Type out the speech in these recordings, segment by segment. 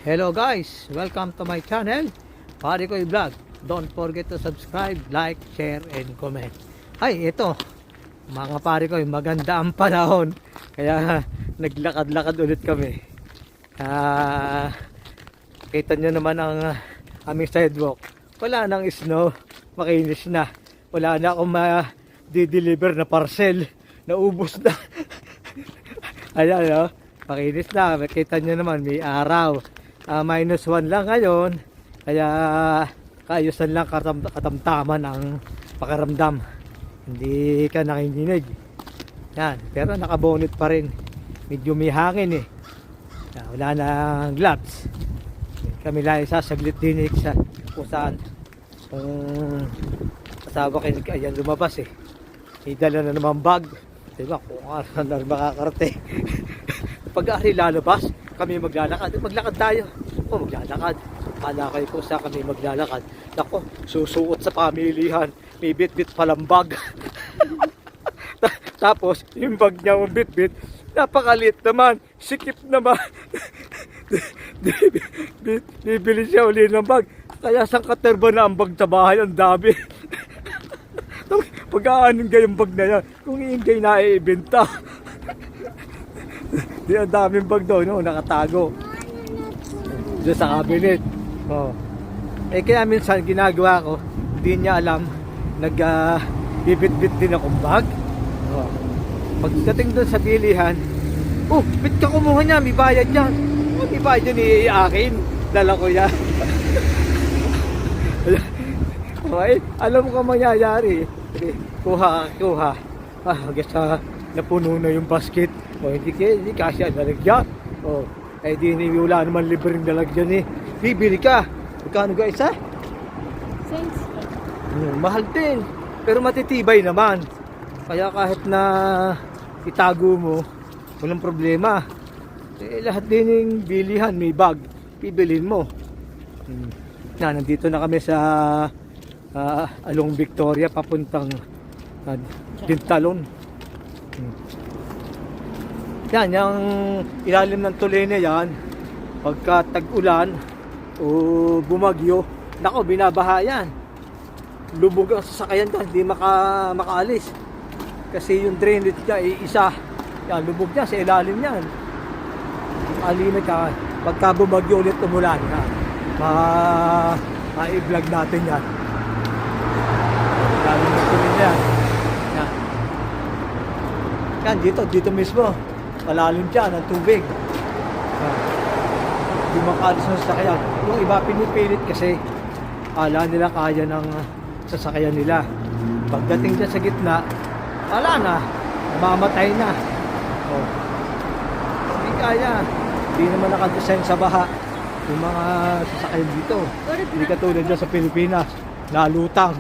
Hello guys, welcome to my channel, Pare Koy Vlog. Don't forget to subscribe, like, share, and comment. Ay, ito mga pare ko, maganda ang panahon, kaya naglakad-lakad ulit kami. Kita nyo naman ang aming sidewalk. Wala nang snow, makinis na. Wala na akong ma-deliver na parcel, naubos na. Ayan o, makinis na. Kita nyo naman, may araw. -1 lang ngayon, kaya kaayusan lang, katamtaman ang pakiramdam, hindi ka nakikinig yan, pero nakabonit pa rin, medyo may hangin eh. Wala nang gloves, kami lang sasaglit din sa kung saan kung kasama kayo, ayan lumabas eh, idala na naman bag, diba, kung saan na makakarte. Pag-ari lalabas kami, maglakad tayo. O maglalakad, kala kayo kung saan kami maglalakad. Nako, susuot sa pamilihan, may bit-bit palang bag. Tapos yung bag niya yung bit-bit, napakalit naman, sikip naman. Bibili siya uli ng bag, kaya sang katerba na ang bag sa bahay, ang dami. Pag-aanin kayong bag na yan, kung hindi na iibenta. Di ang daming bag doon, no, nakatago doon sa cabinet. Kaya minsan ginagawa ko, hindi niya alam, bibit-bit din akong bag. Pagdating doon sa bilihan, bit ka kumuha niya, may bayad yan. May bayad yan, akin, dala ko yan. Alam ko mangyayari. Kuha. Hanggang sa napuno na yung basket. Hindi kasya nalagyan. Di wala naman libreng nalagyan eh. Bibili ka. Magkano ga isa? Thanks. Mahal din. Pero matitibay naman. Kaya kahit na itago mo, walang problema. Lahat din yung bilihan, may bag. Bibilin mo. Nandito na kami sa Along Victoria, papuntang Dintalon. Yan, yung ilalim ng tuloy na yan, pagka tag-ulan o bumagyo, nako, binabaha yan. Lubog ang sasakyan ka, hindi makaalis. Kasi yung drainage niya ay isa. Yan, lubog niya sa ilalim yan. Alimit ka, pagka bumagyo ulit umulan, ma-i-vlog natin yan. Ilalim ng tuloy na yan. Yan, dito mismo. Malalim dyan ang tubig. Hindi makaalis ng sasakyan. Yung iba pinipilit kasi ala nila kaya ng sasakyan nila. Pagdating dyan sa gitna, wala na, namamatay na. Hindi kaya. Hindi naman nakadesign sa baha yung mga sasakyan dito. Hindi katulad dyan sa Pilipinas, nalutang.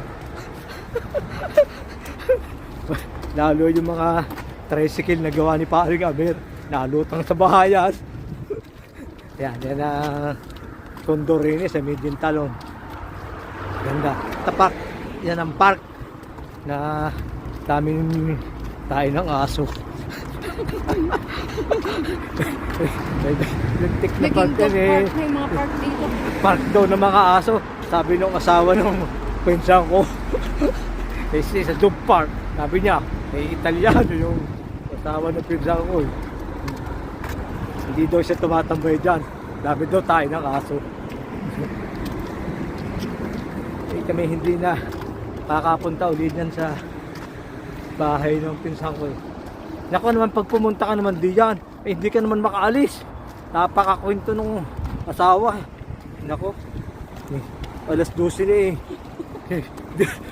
Lalo yung mga tricycle na gawa ni Paring Amir, nalutang sa bahayan. Yan ang kondo rin sa Dintalon. Ganda. Tapak, yan ang park na daming tayo ng aso. Lintik na park yan eh. May mga park dito. Park daw ng mga aso. Sabi nung asawa nung pinsan ko. Kasi sa Dove Park, sabi niya, Italiano yung asawa ng pinsan ko eh. Hindi daw siya tumatambay dyan. Dami daw tayo ng aso. Kami hindi na kakapunta ulit yan sa bahay ng pinsan ko eh. Naku naman, pag pumunta ka naman diyan, hindi ka naman makaalis. Napakakwento nung asawa. Naku, alas 12 na eh.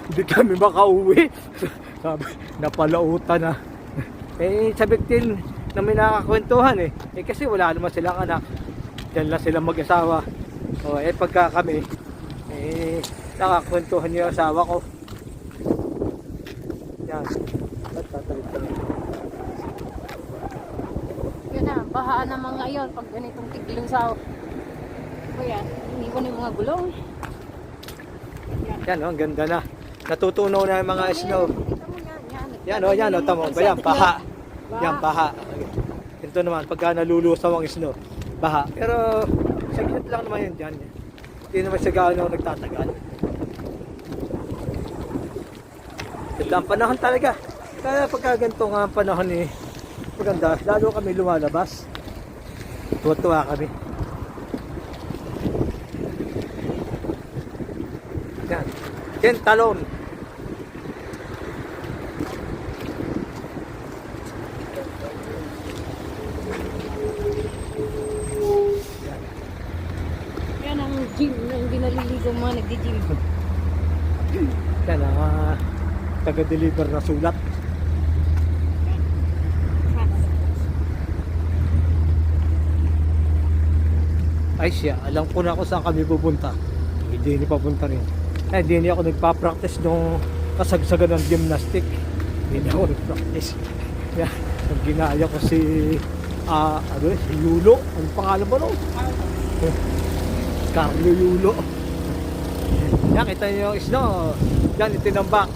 Hindi kami makauwi. Sabi, napalautan na. Sa biktin na may nakakwentuhan eh. Kasi wala naman silang anak. Diyan lang silang mag-asawa. Pagka kami, nakakwentuhan niyo yung asawa ko. Yan. Yan na, bahaan naman ngayon pag ganitong tigling sa kuya, iniwan yung mga gulong. Yan, ang ganda na. Natutunaw na yung mga snow. Yan, tamo. Yan, baha. Yan, baha. Ito naman, pagka nalulusaw ang snow, baha. Pero Saglit lang naman yun dyan. Hindi naman siya gaano nagtatagal. Ganda ang panahon talaga. Kaya pagka ganito nga ang panahon eh, maganda. Lalo kami lumalabas. Tuwa-tuwa kami. Yan. Yan, talon. Yan ang gym, yung ginaliligo mga nagdi-gym. Yan ang taga-deliver na sulat. Ay siya, alam ko na kung saan kami pupunta. Hindi ni papunta rin. Ay, hindi ako nagpa-practice nung kasagsagan ng gymnastic. Hindi ako nag-practice. Yan, ang ginaya ko si si Yulo. Ang pangalan ba no? Carlo Yulo. Yan, kita niyo yung snow. Yan, itinambak.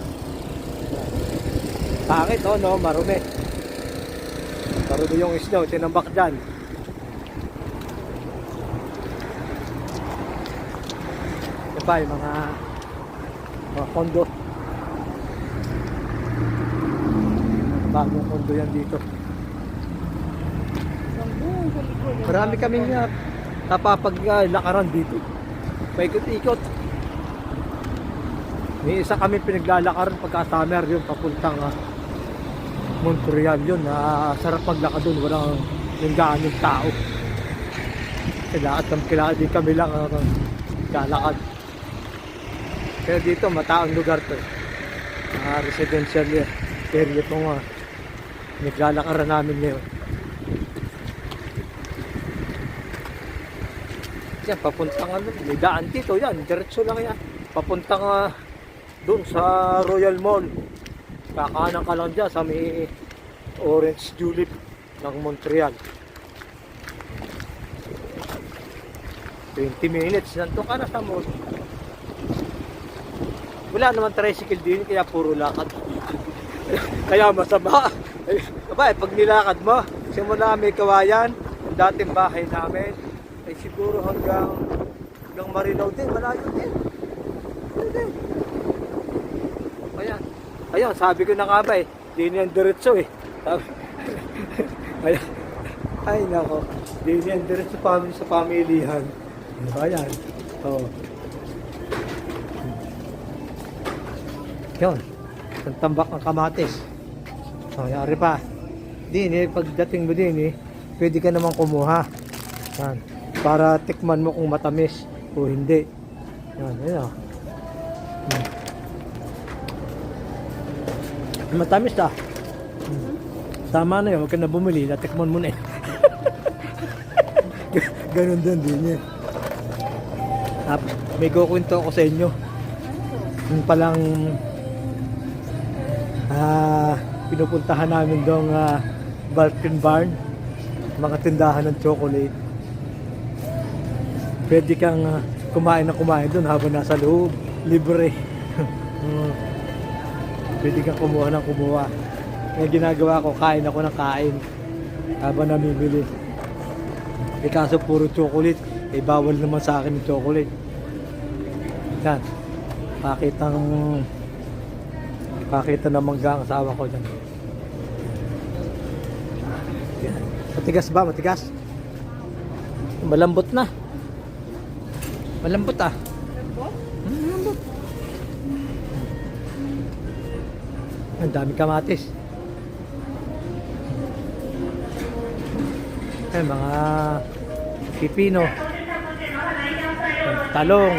Pangit, oh, no? Marumi. Marumi yung snow, tinambak dyan. Diba, yung mga kondo. Bagong kondo yan dito. Marami kaming napapaglakaran dito. Paikot-ikot. May isa kami pinaglalakaran pagka summer yun, papuntang Montreal yun. Sarap maglakad dun, walang gaanong tao. Kailangan din kami lang galakad. Pero dito mataong lugar to. Residential area itong naglalakaran namin ngayon. Yan, papuntang may daan dito yan, diretso lang yan. Papuntang doon sa Royal Mall. Kakanan ka lang dyan sa may Orange Tulip ng Montreal. 20 minutes, nandun ka na sa mall. Wala naman tricycle din, kaya puro lakad. Kaya masama. Aba, pag nilakad mo, simula may Kawayan, yung dating bahay namin, ay siguro hanggang Marilao din, malayo din. Din. Ayan, sabi ko na nga ba di niyan diretso Ay nako, di niyan diretso sa pamilihan. Ayan, yun, ang tambak ng kamatis. Yari pa. Pagdating mo din pwede ka naman kumuha. Yan. Para tikman mo kung matamis o hindi. Yan. Matamis Tama na yun, huwag ka na bumili. Natikman mo na Ganun din may kukwento ako sa inyo. Yung palang pinupuntahan namin doong Balkan Barn, mga tindahan ng chocolate. Pwede kang kumain doon habang nasa loob, libre. Pwede kang kumuha. Yung ginagawa ko, kain ako ng kain habang namimili. Kaso puro chocolate, bawal naman sa akin yung chocolate. Yan, pakita ng mangga ang asawa ko dyan. Yan. Matigas ba? Matigas? Malambot na. Malambot Malambot. Ang dami kamatis. Ay, mga pipino. Talong.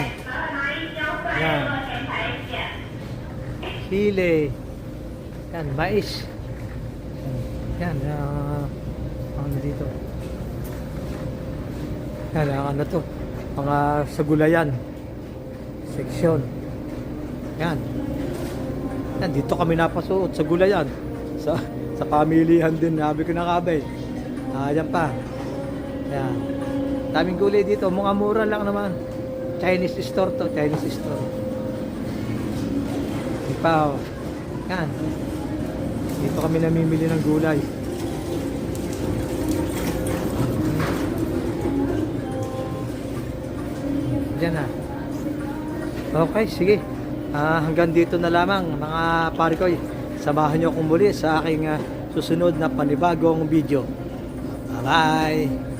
Yan. Sili. Yan, mais. Yan, ano dito. Yan, ano to. Mga sagulayan. Seksyon. Yan. Yan, dito kami napasuot sa gulayan. Sa pamilihan din, sabi ko na kabay. Yan pa. Yan. Daming gulay dito, mga mura lang naman. Chinese store to, Chinese store. Ipaw. Yan. Dito kami namimili ng gulay. Diyan na. Okay, sige. Hanggang dito na lamang mga pare ko. Samahan nyo akong muli sa aking susunod na panibagong video. Bye-bye!